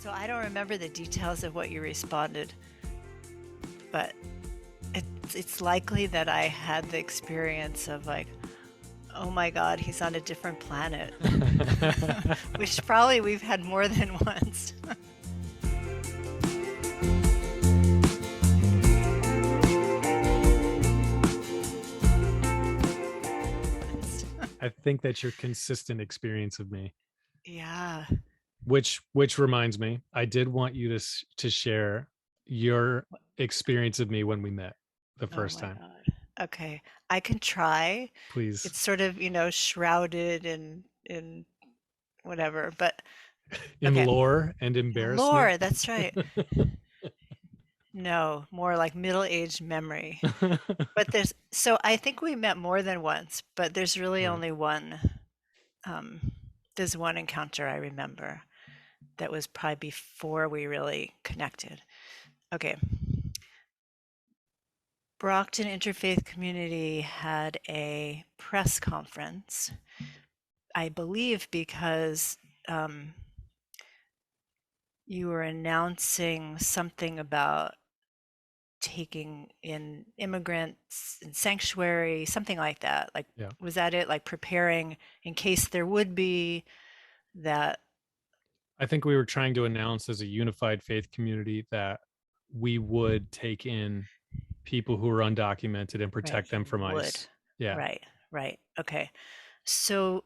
So I don't remember the details of what you responded, but it's likely that I had the experience of like, oh my God, he's on a different planet, which probably we've had more than once. I think that's your consistent experience of me. Yeah. Which reminds me, I did want you to share your experience of me when we met the Oh first my time. God. Okay. I can try. Please. It's sort of, shrouded in whatever, but In okay. lore and embarrassment. Lore, that's right. No, more like middle-aged memory. But so I think we met more than once, but there's really Right. only one. There's one encounter I remember that was probably before we really connected. Okay. Brockton Interfaith Community had a press conference, I believe because you were announcing something about taking in immigrants in sanctuary, something like that. Like, Yeah. was that it? Like preparing in case there would be that. I think we were trying to announce as a unified faith community that we would take in people who are undocumented and Right, protect them you from would. ICE. Yeah. Right, right. Okay. So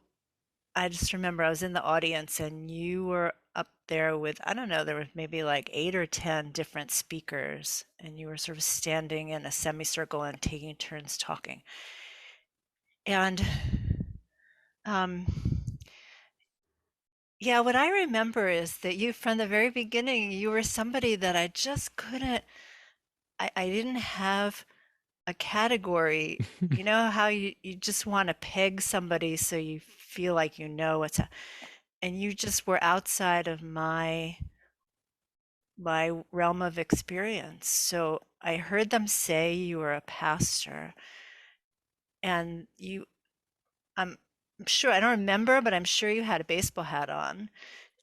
I just remember I was in the audience and you were up there with, I don't know, there were maybe like 8 or 10 different speakers, and you were sort of standing in a semicircle and taking turns talking. And um, yeah, what I remember is that you, from the very beginning, you were somebody that I just couldn't, I didn't have a category. You know how you just want to peg somebody so you feel like you know and you just were outside of my realm of experience. So I heard them say you were a pastor, and I'm sure, I don't remember, but I'm sure you had a baseball hat on.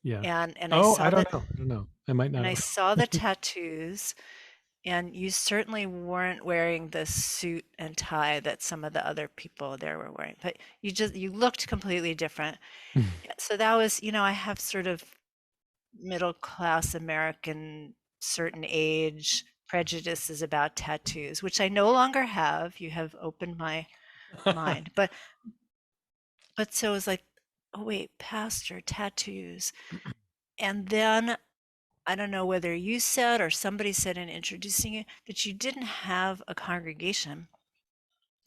Yeah. And I Oh, I saw don't that, know. I don't know. I might and not I have. saw the tattoos, and you certainly weren't wearing the suit and tie that some of the other people there were wearing, but you looked completely different. So that was, I have sort of middle class American, certain age prejudices about tattoos, which I no longer have. You have opened my mind. But so it was like, oh wait, pastor, tattoos. And then I don't know whether you said or somebody said in introducing you that you didn't have a congregation.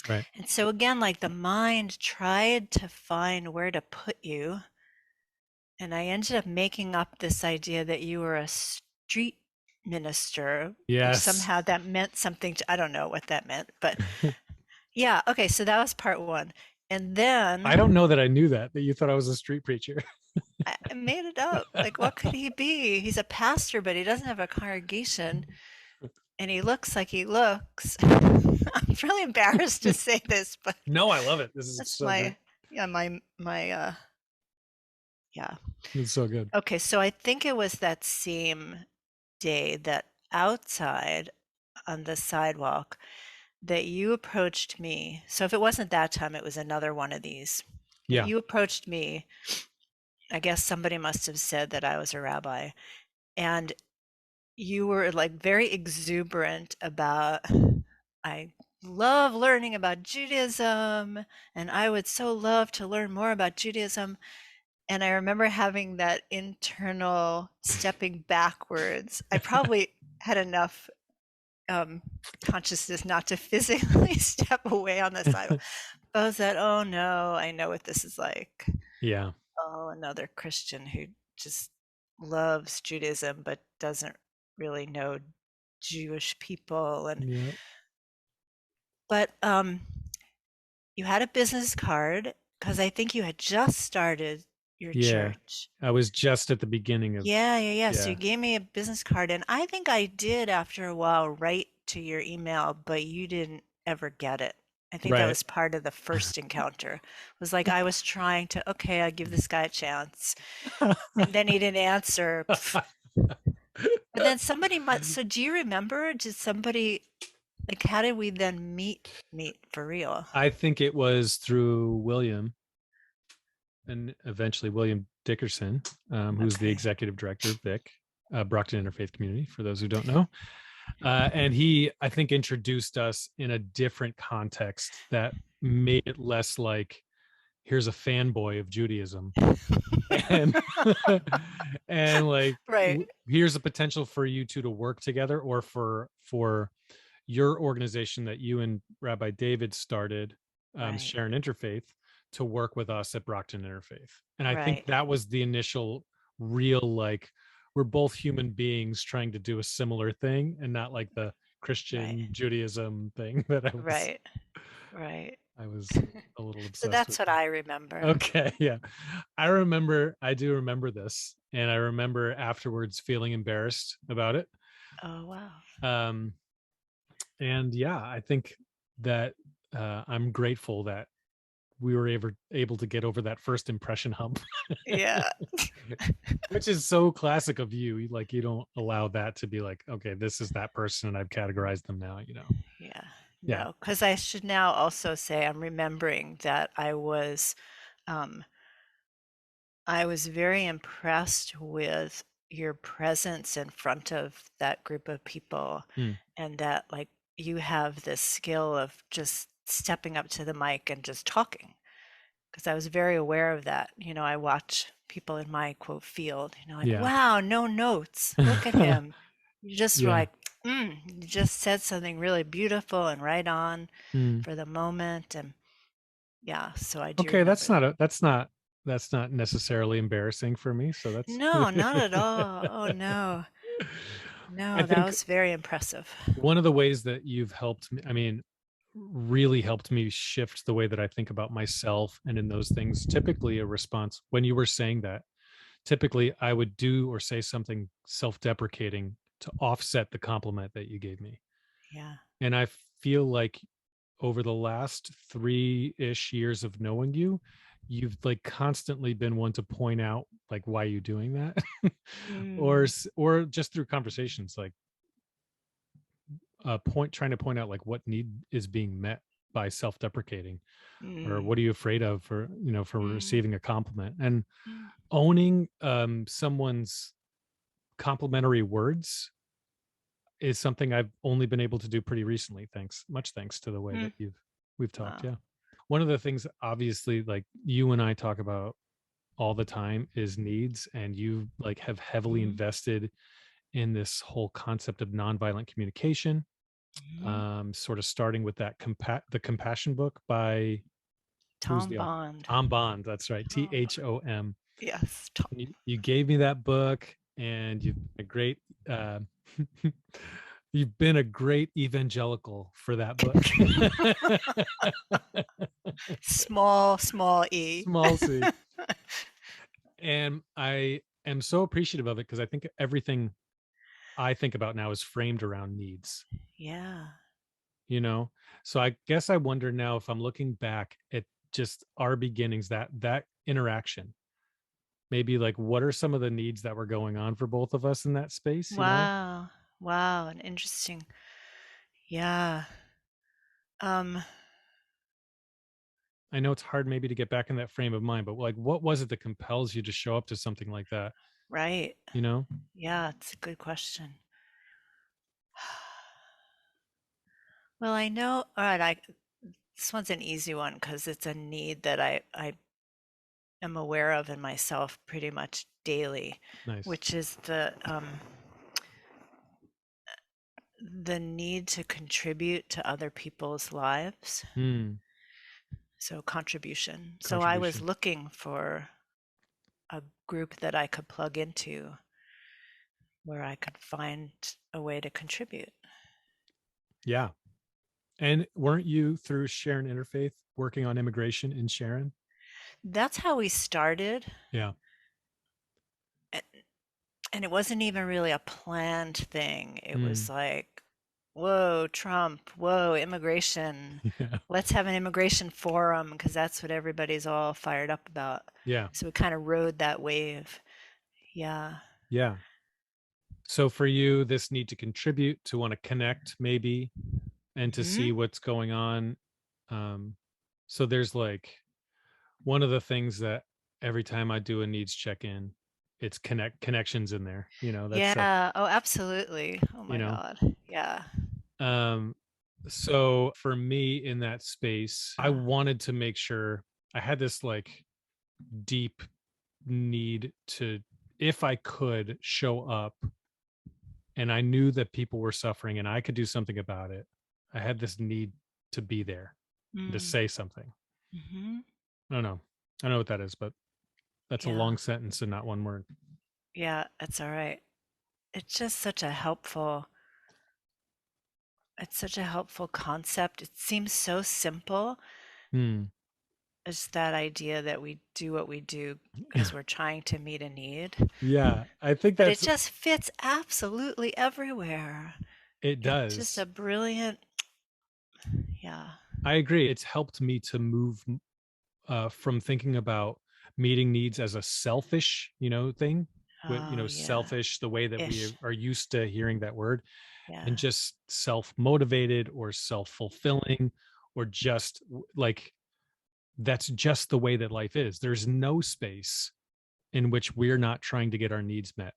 Right. And so again, like the mind tried to find where to put you. And I ended up making up this idea that you were a street minister, which Yes. somehow that meant something I don't know what that meant, but yeah, okay, so that was part one. And I don't then know that I knew that you thought I was a street preacher. I made it up. Like, what could he be? He's a pastor, but he doesn't have a congregation, and he looks like he looks. I'm really embarrassed to say this, but No, I love it. This is that's so good. yeah, yeah. It's so good. Okay, so I think it was that same day that outside on the sidewalk that you approached me. So if it wasn't that time, it was another one of these. But Yeah. you approached me. I guess somebody must have said that I was a rabbi. And you were like very exuberant about, I love learning about Judaism, and I would so love to learn more about Judaism. And I remember having that internal stepping backwards. I probably had enough consciousness not to physically step away on the sidewalk. But I was that, oh no, I know what this is like. Yeah. Oh, another Christian who just loves Judaism but doesn't really know Jewish people. Yeah. But you had a business card because I think you had just started your Yeah. church. I was just at the beginning of, Yeah. So you yeah. gave me a business card, and I think I did after a while write to your email, but you didn't ever get it. I think that Right. was part of the first encounter. It was like I was trying to, okay, I give this guy a chance, and then he didn't answer. Pff, But then somebody must, so do you remember? Did somebody, like, how did we then meet for real? I think it was through William and eventually William Dickerson, who's the Okay. executive director of Vic, Brockton Interfaith Community, for those who don't know. And he, I think, introduced us in a different context that made it less like, here's a fanboy of Judaism, and and like, Right, here's a potential for you two to work together, or for your organization that you and Rabbi David started, right, Sharon Interfaith, to work with us at Brockton Interfaith. And I think right, that was the initial real, like, we're both human beings trying to do a similar thing, and not like the right, Christian Judaism thing that right, right. I was a little So obsessed that's with. what I remember. Okay, yeah. I do remember this, and I remember afterwards feeling embarrassed about it. Oh, wow. Um, and yeah, I think that I'm grateful that we were able to get over that first impression hump, Yeah, which is so classic of you. Like, you don't allow that to be like, okay, this is that person, and I've categorized them now. yeah. Yeah. No, because I should now also say I'm remembering that um, I was very impressed with your presence in front of that group of people, Mm, and that, like, you have this skill of just stepping up to the mic and just talking. Because I was very aware of that. I watch people in my quote field, like, yeah. wow, no notes. Look at him. You just were Yeah. like, you just said something really beautiful and right on Mm. for the moment. And yeah, so I do Okay, remember that. that's not necessarily embarrassing for me. So that's. No, not at all. Oh, no. I No, that think was very impressive. one of the ways that you've helped me, I mean, really helped me shift the way that I think about myself and in those things. Typically, a response when you were saying that, typically I would do or say something self deprecating to offset the compliment that you gave me. Yeah. And I feel like over the last 3-ish years of knowing you, you've like constantly been one to point out like why you doing that, Mm, or just through conversations, like point trying to point out like what need is being met by self-deprecating, or mm, what are you afraid of for for mm, receiving a compliment, and mm, owning someone's complimentary words is something I've only been able to do pretty recently, much thanks to the way mm. that we've talked. Wow. Yeah. One of the things, obviously, like you and I talk about all the time is needs, and you like have heavily Mm-hmm. invested in this whole concept of nonviolent communication, Mm-hmm. sort of starting with that the compassion book by who's Tom the author? Bond. Tom Bond. That's right. Tom Bond. Thom. Yes, Tom. You gave me that book, and you've been a great uh, you've been a great evangelical for that book. Small, small E. Small c. And I am so appreciative of it, because I think everything I think about now is framed around needs, Yeah. you know? So I guess I wonder now, if I'm looking back at just our beginnings, that interaction, maybe like what are some of the needs that were going on for both of us in that space? Wow. Wow. And interesting. Yeah. Um, I know it's hard maybe to get back in that frame of mind, but like what was it that compels you to show up to something like that, right. you know? Yeah, it's a good question. Well, I know, all right, this one's an easy one because it's a need that I am aware of in myself pretty much daily, Nice. which is the need to contribute to other people's lives. Hmm. So contribution. So I was Contribution. looking for a group that I could plug into where I could find a way to contribute. Yeah. And weren't you through Sharon Interfaith working on immigration in Sharon? That's how we started. Yeah. a- And it wasn't even really a planned thing. It was Mm. like, whoa, Trump, whoa, immigration. Yeah. Let's have an immigration forum because that's what everybody's all fired up about. Yeah. So we kind of rode that wave. Yeah. Yeah. So for you, this need to contribute, to want to connect maybe, and to Hmm. see what's going on. Um, so there's like one of the things that every time I do a needs check-in, it's connections in there. That's like, Yeah. Oh, absolutely. Oh you my know. God. Yeah. Um, so for me in that space, I Uh, wanted to make sure I had this like deep need to, if I could, show up, and I knew that people were suffering and I could do something about it. I had this need to be there, to mm, say something. hmm. I don't know. I don't know what that is, but that's a Yeah. long sentence and not one word. Yeah. That's all right. It's just it's such a helpful concept. It seems so simple. Hmm. It's that idea that we do what we do because we're trying to meet a need, Yeah, I think but it that's just fits absolutely everywhere. it It's just does. a brilliant, yeah. I agree. It's helped me to move from thinking about meeting needs as a selfish, thing with, Oh, yeah. selfish, the way that we Ish. are used to hearing that word, and Yeah. just self-motivated or self-fulfilling, or just like that's just the way that life is. There's no space in which we're not trying to get our needs met.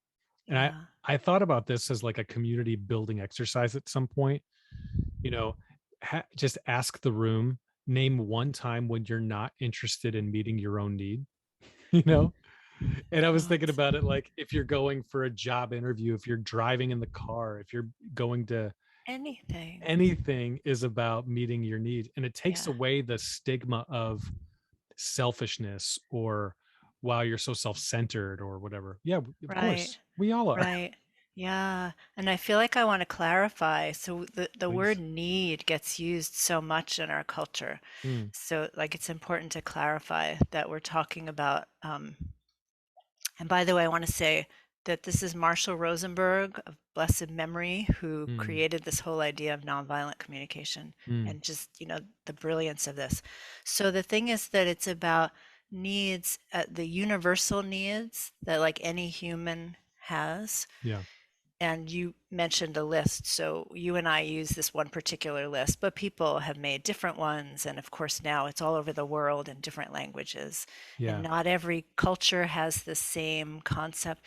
And Yeah. I thought about this as like a community building exercise at some point, you know, just ask the room, name one time when you're not interested in meeting your own need, you know? And I was Oh, thinking about it like if you're going for a job interview, if you're driving in the car, if you're going to anything. anything, is about meeting your need. And it takes Yeah. away the stigma of selfishness or wow, you're so self-centered or whatever. Yeah, of Right. course. We all are. Right. Yeah. And I feel like I want to clarify. So the word Please. need gets used so much in our culture. Mm, So like it's important to clarify that we're talking about and by the way, I want to say that this is Marshall Rosenberg of blessed memory who mm, created this whole idea of nonviolent communication mm. and just, the brilliance of this. So the thing is that it's about needs, the universal needs that like any human has, Yeah. and you mentioned a list. So you and I use this one particular list, but people have made different ones. And of course, now it's all over the world in different languages. And Yeah. not every culture has the same concept,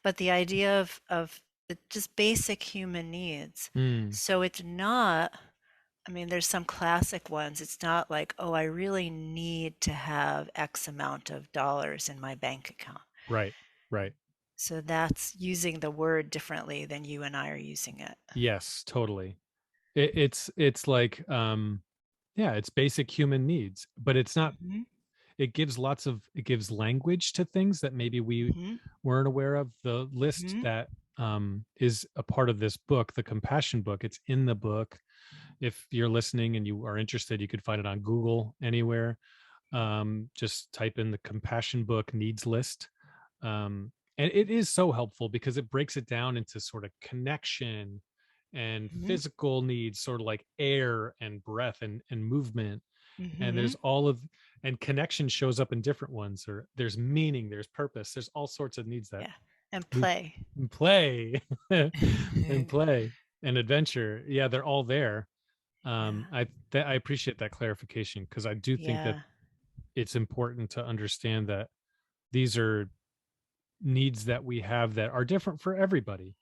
but the idea of just basic human needs. Mm, So it's not, I mean, there's some classic ones. It's not like, oh, I really need to have X amount of dollars in my bank account. right. Right. So that's using the word differently than you and I are using it. Yes, totally. It's like yeah, it's basic human needs, but it's not, Mhm, it gives language to things that maybe we mhm, weren't aware of. The list mhm. that is a part of this book, the compassion book, it's in the book. If you're listening and you are interested, you could find it on Google anywhere. Just type in the compassion book needs list. And it is so helpful because it breaks it down into sort of connection and Mhm, physical needs, sort of like air and breath and movement. And there's mhm. all of, and connection shows up in different ones, or there's meaning, there's purpose, there's all sorts of needs that Yeah, and we play. play and play and adventure. Yeah, they're all there. Yeah, I appreciate that clarification because I do think that yeah, it's important to understand that these are needs that we have that are different for everybody,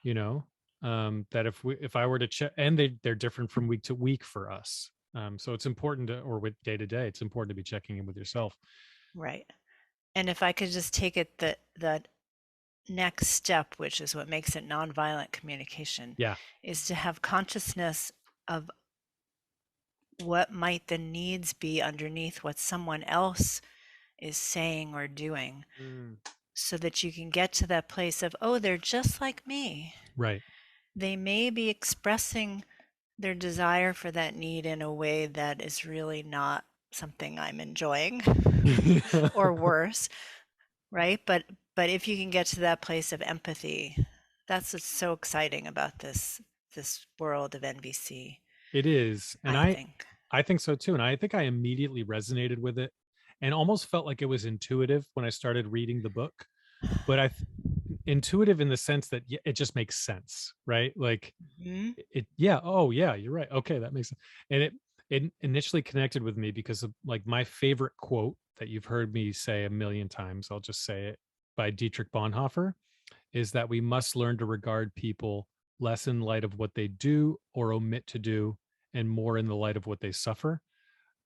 you know. That if I were to check, and they're different from week to week for us. So it's important to, or with day to day, it's important to be checking in with yourself. right. And if I could just take it the next step, which is what makes it nonviolent communication, Yeah. is to have consciousness of what might the needs be underneath what someone else is saying or doing, Mm, so that you can get to that place of, oh, they're just like me. right. They may be expressing their desire for that need in a way that is really not something I'm enjoying or worse, right? But if you can get to that place of empathy, that's what's so exciting about this world of NVC, It is, and I think. I think so too, and I think I immediately resonated with it, and almost felt like it was intuitive when I started reading the book. But intuitive in the sense that it just makes sense, right? Like Mhm. yeah, oh yeah, you're right. Okay, that makes sense. And it initially connected with me because of like my favorite quote that you've heard me say a million times. I'll just say it, by Dietrich Bonhoeffer, is that we must learn to regard people less in light of what they do or omit to do and more in the light of what they suffer.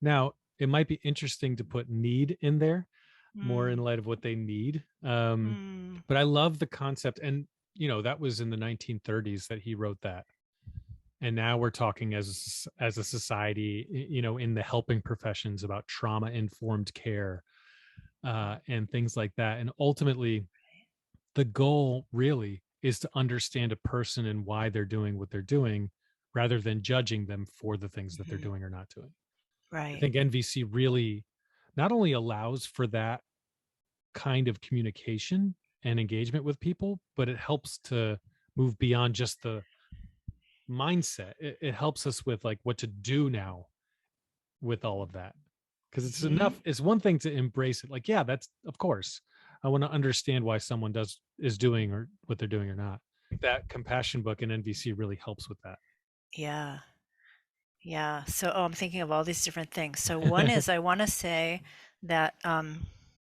Now, it might be interesting to put need in there, more in Mm. light of what they need. Mm. But I love the concept. And, that was in the 1930s that he wrote that. And now we're talking as a society, in the helping professions about trauma informed care, and things like that. And ultimately, the goal really is to understand a person and why they're doing what they're doing rather than judging them for the things that they're Mhm. doing or not doing. I Right. think NVC really not only allows for that kind of communication and engagement with people, but it helps to move beyond just the mindset. It helps us with like what to do now with all of that. Because Mhm. it's one thing to embrace it. Like, yeah, that's of course. I want to understand why someone is doing or what they're doing or not. That compassion book in NVC really helps with Yeah. Yeah. So, I'm thinking of all these different things. So one that. is I want to say that,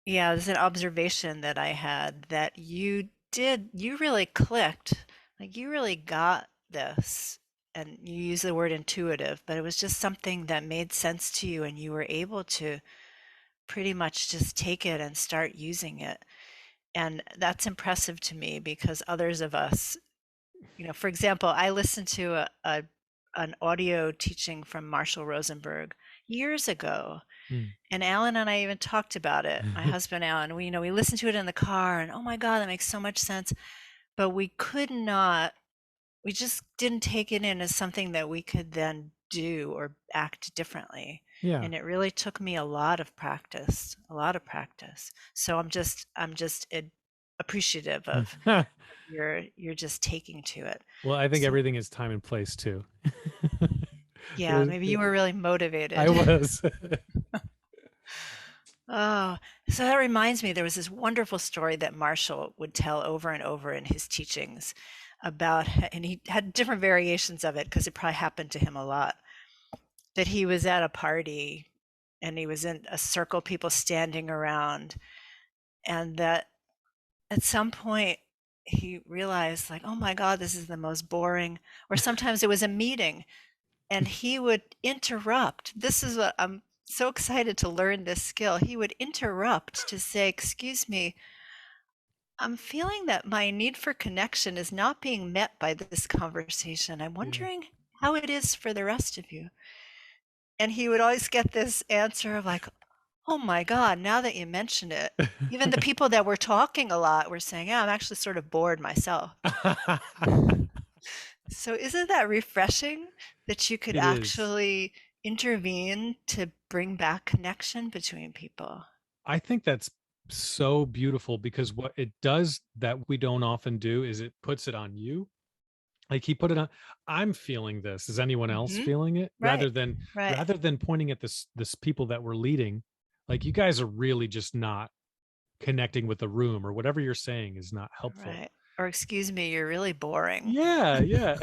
yeah, there's an observation that I had that you really clicked, like you really got this. And you use the word intuitive, but it was just something that made sense to you, and you were able to pretty much just take it and start using it. And that's impressive to me because others of us, for example, I listened to an audio teaching from Marshall Rosenberg years ago, Mm. and Alan and I even talked about it. My husband Alan, we listened to it in the car, and oh my God, that makes so much sense. But we just didn't take it in as something that we could then do or act differently. Yeah. And it really took me a lot of practice, a lot of practice. So I'm just appreciative of you're just taking to it. Well, I think So everything is time and place too. yeah, There's, maybe you were really I motivated. was. Oh, so that reminds me, there was this wonderful story that Marshall would tell over and over in his teachings about, and he had different variations of it because it probably happened to him a lot, that he was at a party and he was in a circle, people standing around, and that at some point he realized, like, oh my God, this is the most boring, or sometimes it was a meeting and he would interrupt. This is what I'm so excited to learn this skill. He would interrupt to say, excuse me, I'm feeling that my need for connection is not being met by this conversation. I'm Yeah. wondering how it is for the rest of you. And he would always get this answer of like, oh my God, now that you mention it, even the people that were talking a lot were saying, yeah, I'm actually sort of bored myself. So isn't that refreshing that you could It is. actually intervene to bring back connection between people? I think that's so beautiful because what it does that we don't often do is it puts it on you. Like he put it on, I'm feeling this. Is anyone else Hmm. feeling it? Right, right, Rather than pointing at this people that we're leading, like you guys are really just not connecting with the room or whatever you're saying is not helpful. right. Or excuse me, you're really boring. Yeah, yeah.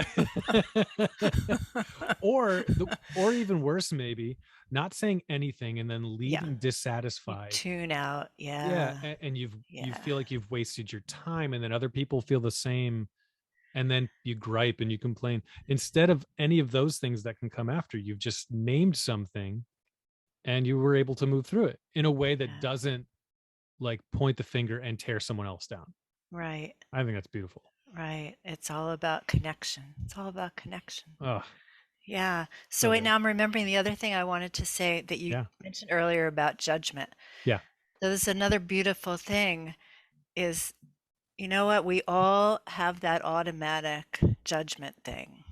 Or even worse maybe, not saying anything and then Yeah, leaving you dissatisfied. tune out. Yeah, Yeah, and you yeah, feel like you've wasted your time and then other people feel the same and then you gripe and you complain instead of any of those things that can come after. You've just named something and you were able to move through it in a way that yeah. doesn't like point the finger and tear someone else down. Right, I think that's beautiful. right. It's all about connection. It's all about connection. Oh, Yeah. So so wait, good. now I'm remembering the other thing I wanted to say that you Yeah. mentioned earlier about judgment. Yeah. So this is another beautiful thing is, you know what? We all have that automatic judgment thing.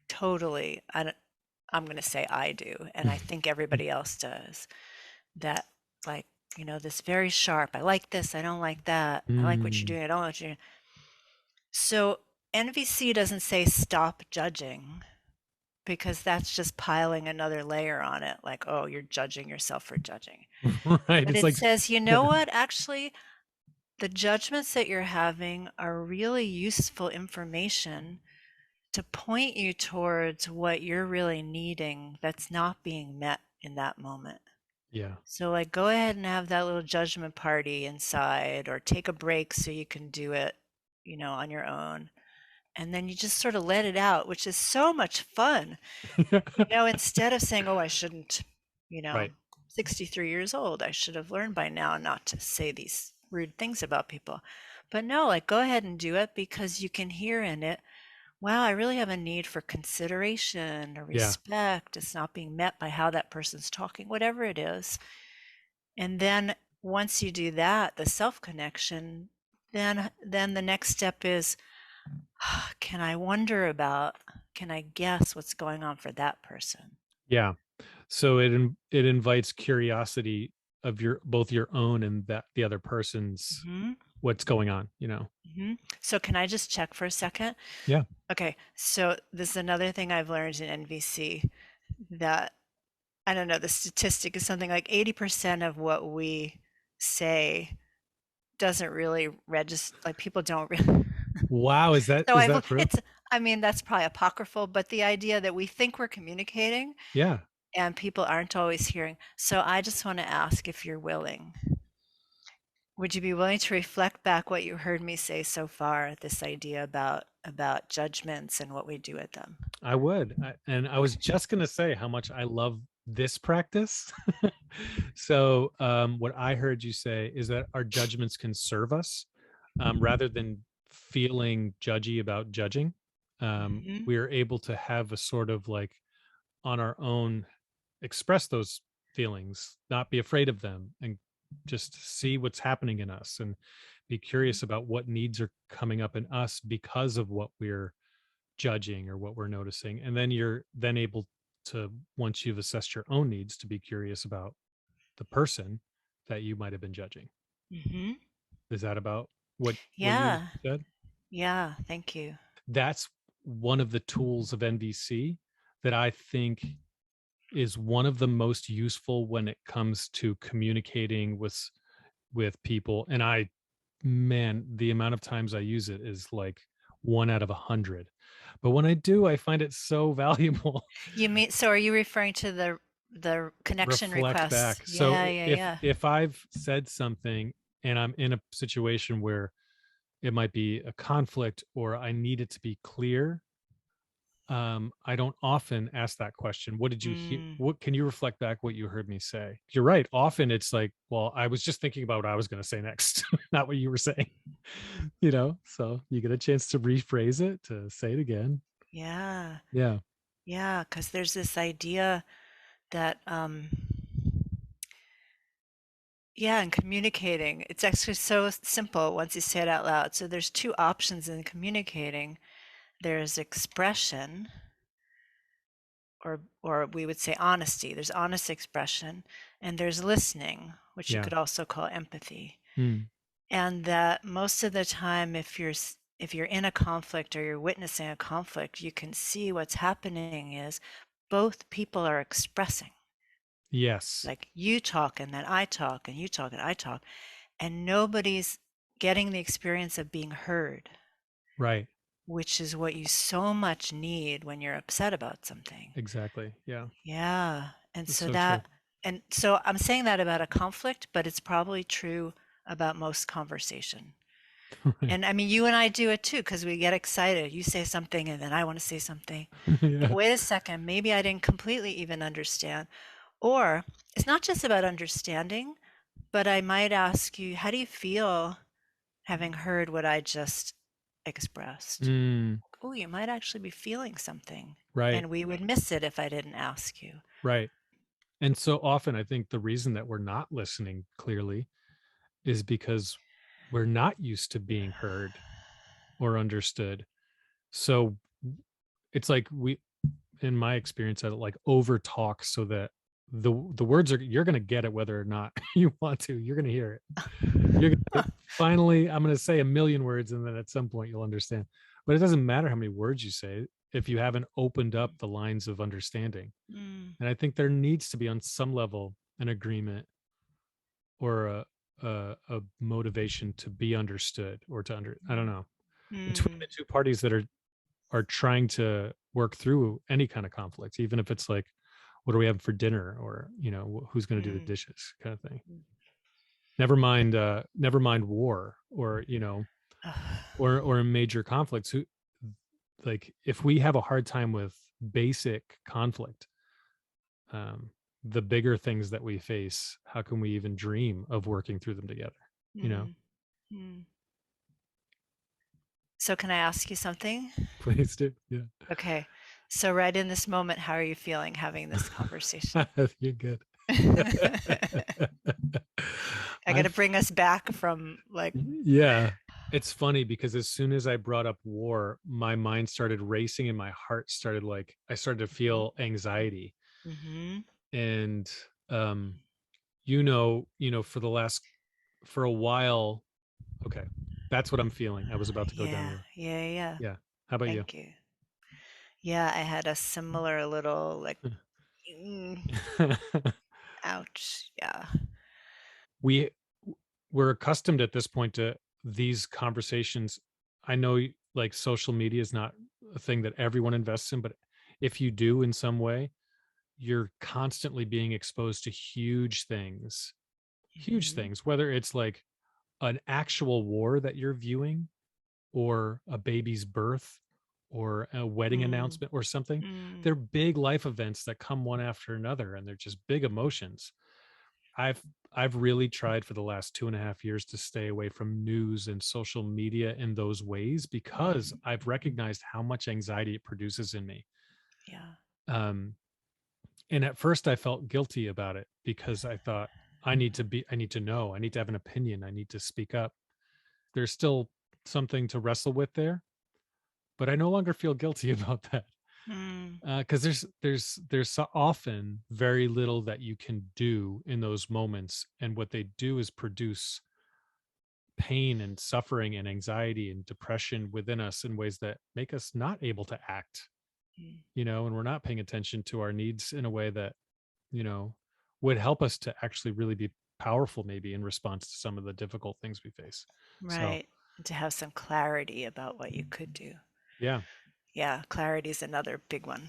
Totally. I'm going to say I do, and I think everybody else does. That, like, this very sharp, I like this, I don't like that. I like what you're Mm. doing, I don't like what you're doing. So NVC doesn't say stop judging because that's just piling another layer on it, like, oh, you're judging yourself for judging. Right. But It's it like says, you know what? Actually, the judgments that you're having are really useful information to point you towards what you're really needing that's not being met in that moment. Yeah. So, like, go ahead and have that little judgment party inside, or take a break so you can do it, on your own. And then you just sort of let it out, which is so much fun. Instead of saying, oh, I shouldn't, you know, Right. 63 years old, I should have learned by now not to say these rude things about people. But no, like, go ahead and do it because you can hear in it, wow, I really have a need for consideration or Yeah. respect. It's not being met by how that person's talking, whatever it is. And then once you do that, the self connection, then the next step is, can I wonder about, can I guess what's going on for that person? Yeah. So it invites curiosity of your both your own and that the other person's Hmm. what's going on. Hmm. So can I just check for a second? Yeah. Okay, so this is another thing I've learned in NVC, that I don't know, the statistic is something like 80% of what we say doesn't really register, like people don't really. Wow, So is that true? I mean, that's probably apocryphal, but the idea that we think we're communicating Yeah. and people aren't always hearing. So I just want to ask if you're willing. Would you be willing to reflect back what you heard me say so far, this idea about judgments and what we do with them? I would. And I was Okay. just going to say how much I love this practice. So, what I heard you say is that our judgments can serve us rather than feeling judgy about judging. Hmm. We are able to have a sort of like on our own express those feelings, not be afraid of them, and just see what's happening in us and be curious about what needs are coming up in us because of what we're judging or what we're noticing. And then you're then able to, once you've assessed your own needs, to be curious about the person that you might have been judging. Hmm. Is that about what you Yeah. said? Yeah. Thank you. That's one of the tools of NVC that I think is one of the most useful when it comes to communicating with people. And I, man, the amount of times I use it is like 1 out of 100. But when I do, I find it so valuable. You mean, so are you referring to the connection Reflect requests? back. So Yeah, yeah, if yeah. I've said something and I'm in a situation where it might be a conflict or I need it to be clear, I don't often ask that question. What did you hear? Mm, What can you reflect back what you heard me say? You're right. Often it's like, well, I was just thinking about what I was going to say next, not what you were saying. So you get a chance to rephrase it, to say it again. yeah. Yeah. Yeah, because there's this idea that yeah, in communicating, it's actually so simple once you say it out loud. So there's two options in communicating. There's expression, or we would say honesty. There's honest expression, and there's listening, which you Yeah. could also call empathy. Mm. And that most of the time, if you're in a conflict or you're witnessing a conflict, you can see what's happening is both people are expressing. Yes. Like, you talk and then I talk and you talk and I talk, and nobody's getting the experience of being heard, Right. which is what you so much need when you're upset about something. Exactly. Yeah. Yeah. That's so true. And so I'm saying that about a conflict, but it's probably true about most conversation. Right. And I mean, you and I do it too, because we get excited. You say something and then I want to say something. Yeah. Wait a second, maybe I didn't completely even understand. Or it's not just about understanding, but I might ask you, how do you feel having heard what I just expressed? Mm, Oh, you might actually be feeling something. right. And we would miss it if I didn't ask you. Right. And so often I think the reason that we're not listening clearly is because we're not used to being heard or understood. So it's like we, in my experience, I like over talk so that the words are, you're going to get it whether or not you want to. You're going to hear it. You're going to finally, I'm going to say a million words and then at some point you'll understand. But it doesn't matter how many words you say if you haven't opened up the lines of understanding. Mm, And I think there needs to be on some level an agreement or a motivation to be understood or to I don't know, between Mm, the two parties that are trying to work through any kind of conflict, even if it's like, what are we having for dinner, or who's going to do the mm, dishes, kind of thing. mm. Never mind war, or Ugh. or major conflicts. Who, like, if we have a hard time with basic conflict, um, the bigger things that we face, how can we even dream of working through them together? You know, Mm, mm. So can I ask you something? please do. Yeah, Okay. So right in this moment, how are you feeling having this conversation? you're good. I got to I've bring us back from like, Yeah, it's funny because as soon as I brought up war, my mind started racing and my heart started, like, I started to mhm, feel anxiety. mhm. And um for a while, okay, that's what I'm feeling. I was about to go down Yeah, there. yeah, yeah. Yeah. How about you? Thank you. Yeah, I had a similar little like, mm, ouch. Yeah. we we're accustomed at this point to these conversations. I know, like, social media is not a thing that everyone invests in, but if you do in some way, you're constantly being exposed to huge Mhm, things, whether it's like an actual war that you're viewing, or a baby's birth, or a wedding mm, announcement or something. mm, They're big life events that come one after another, and they're just big emotions. I've I've really tried for the last 2.5 years to stay away from news and social media in those ways, because mhm. I've recognized how much anxiety it produces in me. Yeah. Um, and at first I felt guilty about it, because I thought, I need to know, I need to have an opinion, I need to speak up. There's still something to wrestle with there, but I no longer feel guilty about that. Mm, Because there's so often very little that you can do in those moments, and what they do is produce pain and suffering and anxiety and depression within us in ways that make us not able to act, mm. and we're not paying attention to our needs in a way that, you know would help us to actually really be powerful, maybe, in response to some of the difficult things we face. So, Right. And to have some clarity about what you could do. yeah, Yeah, clarity is another big one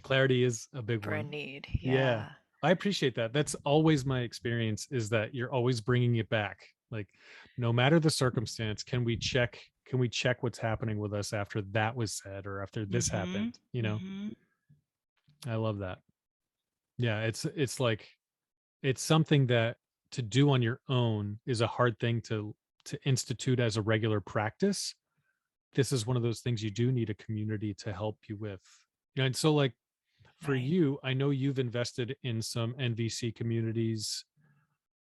clarity is a big for a one. need. Yeah, Yeah. I appreciate that. That's always my experience, is that you're always bringing it back. Like, no matter the circumstance, can we check what's happening with us after that was said, or after this Mhm. happened? Mhm. I love that. Yeah, it's like, it's something that to do on your own is a hard thing to institute as a regular practice. This is one of those things you do need a community to help you with. And so, like, for Right. you, I know you've invested in some NVC communities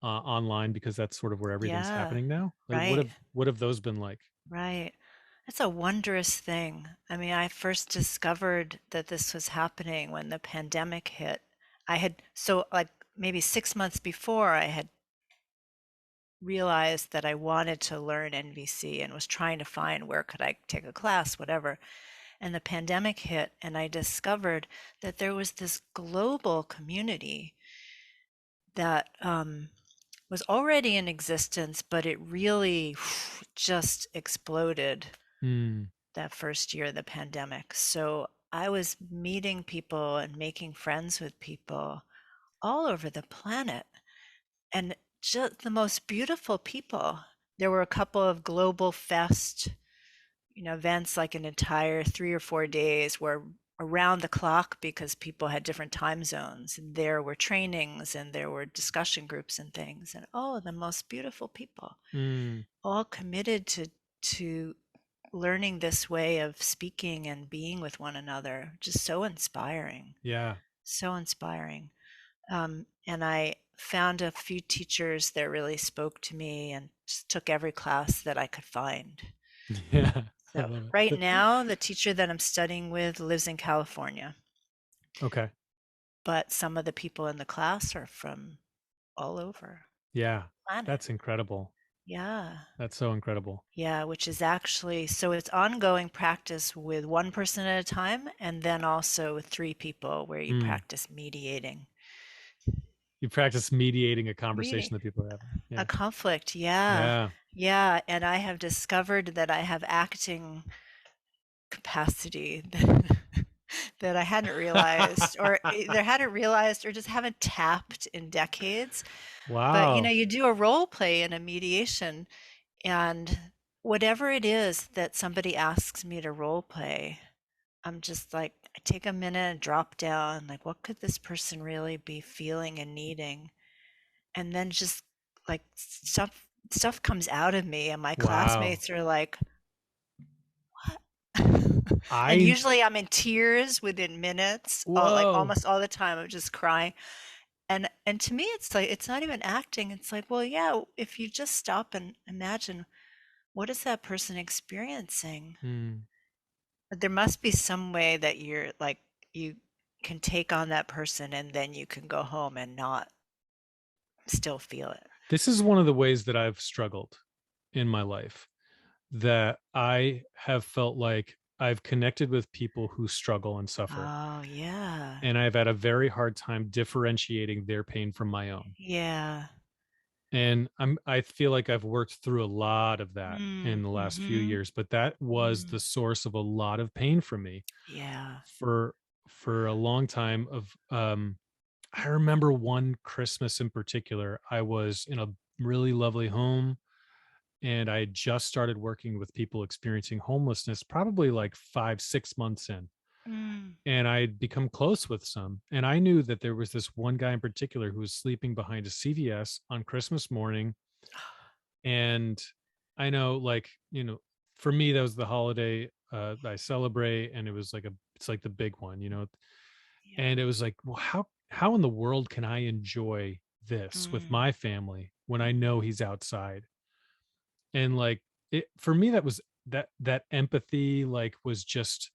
online, because that's sort of where everything's Yeah. happening now. Like, Right. what have those been like? Right. It's a wondrous thing. I mean, I first discovered that this was happening when the pandemic hit. I had, so like maybe 6 months before, I had realized that I wanted to learn NVC and was trying to find where could I take a class, whatever. And the pandemic hit, and I discovered that there was this global community that was already in existence, but it really just exploded Mm, that first year of the pandemic. So I was meeting people and making friends with people all over the planet, and just the most beautiful people. There were a couple of global fest, events, like an entire 3 or 4 days where around the clock, because people had different time zones, and there were trainings and there were discussion groups and things, and oh, the most beautiful people, mm, all committed to learning this way of speaking and being with one another. Just so inspiring, yeah. so inspiring. And I found a few teachers that really spoke to me and just took every class that I could find. Yeah. I So love right it. now, the teacher that I'm studying with lives in California, Okay. but some of the people in the class are from all over Yeah. the planet. That's incredible. Yeah. That's so incredible. Yeah, which is actually, so it's ongoing practice with one person at a time, and then also with three people where you Mm. practice mediating. You practice mediating a meeting conversation that people are having. a Yeah. conflict. Yeah. Yeah. Yeah. And I have discovered that I have acting capacity that I hadn't realized, or either hadn't realized or just haven't tapped in decades. But Wow. you do a role play in a mediation, and whatever it is that somebody asks me to role play, I'm just like, I take a minute and drop down, like, what could this person really be feeling and needing? And then just like stuff comes out of me, and my Wow. classmates are like, what? And I usually I'm in tears within minutes, like Whoa. almost all the time. I'm just crying. And to me, it's like it's not even acting. It's like, well, yeah, if you just stop and imagine, what is that person experiencing? Hmm. But there must be some way that you're like you can take on that person and then you can go home and not still feel it. This is one of the ways that I've struggled in my life, that I have felt like I've connected with people who struggle and suffer, Oh, yeah. and I've had a very hard time differentiating their pain from my own. Yeah. And I feel like I've worked through a lot of that in Mm, the last few mhm, years, but that was mm. the source of a lot of pain for me Yeah. for a long time of I remember one Christmas in particular. I was in a really lovely home, and I had just started working with people experiencing homelessness, probably like 5, 6 months in. Mm. And I had become close with some. And I knew that there was this one guy in particular who was sleeping behind a CVS on Christmas morning. And I know, like, for me, that was the holiday that I celebrate. And it was like it's like the big one, Yeah. and it was like, well, how in the world can I enjoy this with Mm, my family when I know mhm, he's outside? And like, for me, that was that empathy, like, was just,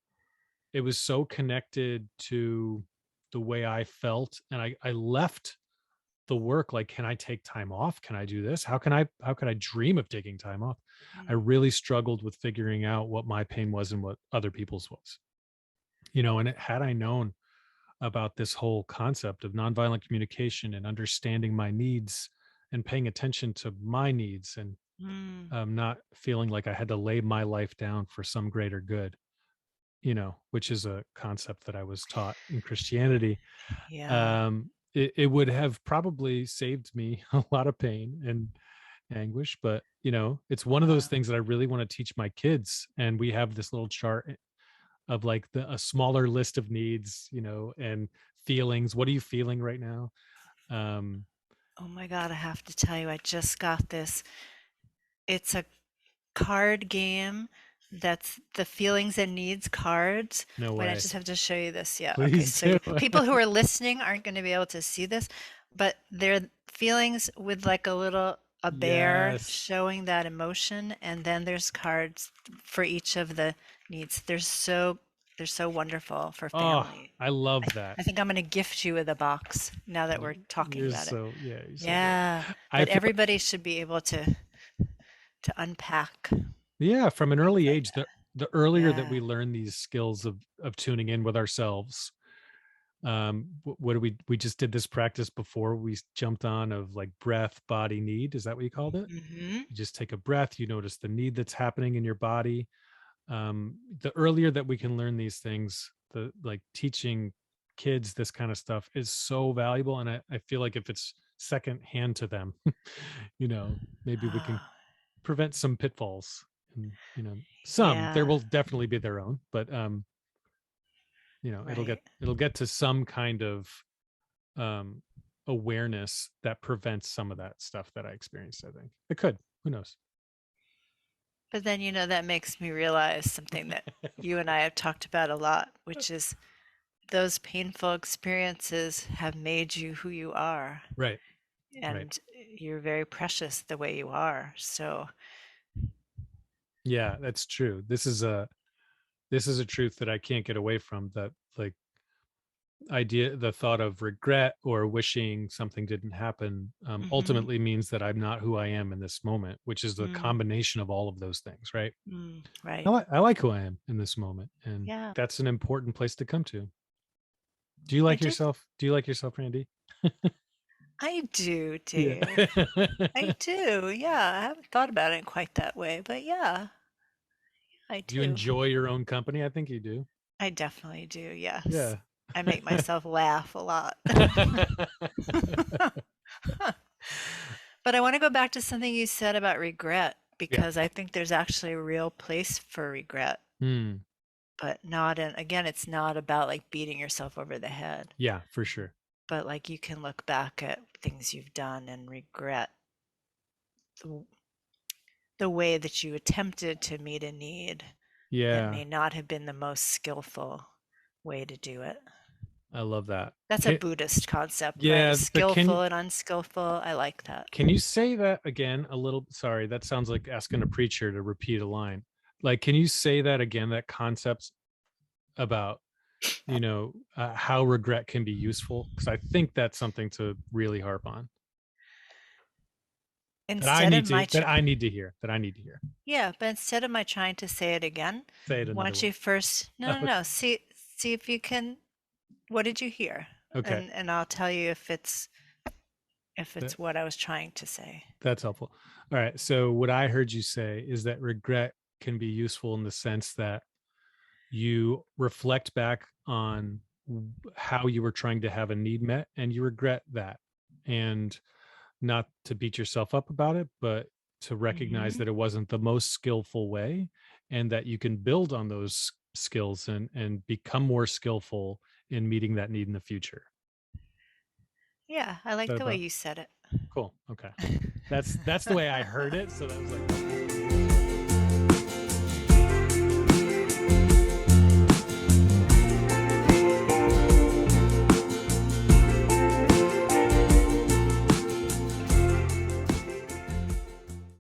it was so connected to the way I felt. And I left the work like, can I take time off? Can I do this? How can I dream of taking time off? I mm, really struggled with figuring out what my pain was and what other people's was. And had I known about this whole concept of nonviolent communication and understanding my needs and paying attention to my needs, and mm. not feeling like I had to lay my life down for some greater good, which is a concept that I was taught in Christianity. Yeah. It would have probably saved me a lot of pain and anguish. But it's one of those Wow. things that I really want to teach my kids. And we have this little chart of like a smaller list of needs, and feelings. What are you feeling right now? um Oh my God, I have to tell you, I just got this. It's a card game that's the feelings and needs cards. no Wait, I way. just have to show you this. Yeah. Okay. Please So do. people who are listening aren't going to be able to see this, but they're feelings with like a bear Yes. showing that emotion, and then there's cards for each of the needs. They're so wonderful for Oh, family. I love that. I think I'm going to gift you with a box now that we're talking about it. You're so great. Yeah, I but feel, everybody should be able to unpack yeah, from an things early like age, that. the earlier that Yeah. we learn these skills of tuning in with ourselves. What do we just did this practice before we jumped on, of like breath, body, need. Is that what you called it? Hmm. You just take a breath, you notice the need that's happening in your body. The earlier that we can learn these things, the like teaching kids this kind of stuff is so valuable. And I feel like if it's second hand to them, maybe we can Ah, prevent some pitfalls. And some, there yeah, will definitely be their own, but it'll get right. to some kind of um awareness that prevents some of that stuff that I experienced. I think it could. Who knows? But then, that makes me realize something that you and I have talked about a lot, which is those painful experiences have made you who you are. Right. Right. And you're very precious the way you are. So, Yeah, that's true. This is a truth that I can't get away from, that like the thought of regret or wishing something didn't happen, hmm, ultimately means that I'm not who I am in this moment, which is the mm, combination of all of those things, right? right. I like who I am in this moment. And Yeah, that's an important place to come to. Do you I like do. yourself? Do you like yourself, Randy? I do, Yeah. Dave. I do. Yeah, I haven't thought about it quite that way, but yeah, I Do you do. enjoy your own company? I think you do. I definitely do. Yes. Yeah. I make myself laugh a lot. But I want to go back to something you said about regret Yeah. because I think there's actually a real place for regret, Mm. but not in, again, it's not about like beating yourself over the head, Yeah, for sure. but like you can look back at things you've done and regret the, the way that you attempted to meet a need that Yeah. may not have been the most skillful way to do it. I love that. That's a Buddhist concept, right? A Yeah, but skillful and unskillful. I like that. can you say that again a little? Sorry, that sounds like asking a preacher to repeat a line. Like, can you say that again? That concept about how regret can be useful, because I think that's something to really harp on. That I Instead of need my to that I need to hear. That I need to hear. Yeah, but instead of my trying to say it again, Say it why another don't way. you first, no, no, Okay. no, see if you can, what did you hear? Okay. And I'll tell you if That, it's what I was trying to say. that's helpful. All right. So what I heard you say is that regret can be useful in the sense that you reflect back on how you were trying to have a need met and you regret that, and not to beat yourself up about it, but to recognize Hmm. that it wasn't the most skillful way, and that you can build on those skills and become more skillful in meeting that need in the future. Yeah, I Is like that the way about you said cool? Okay. it. That's the way I heard it, so that was like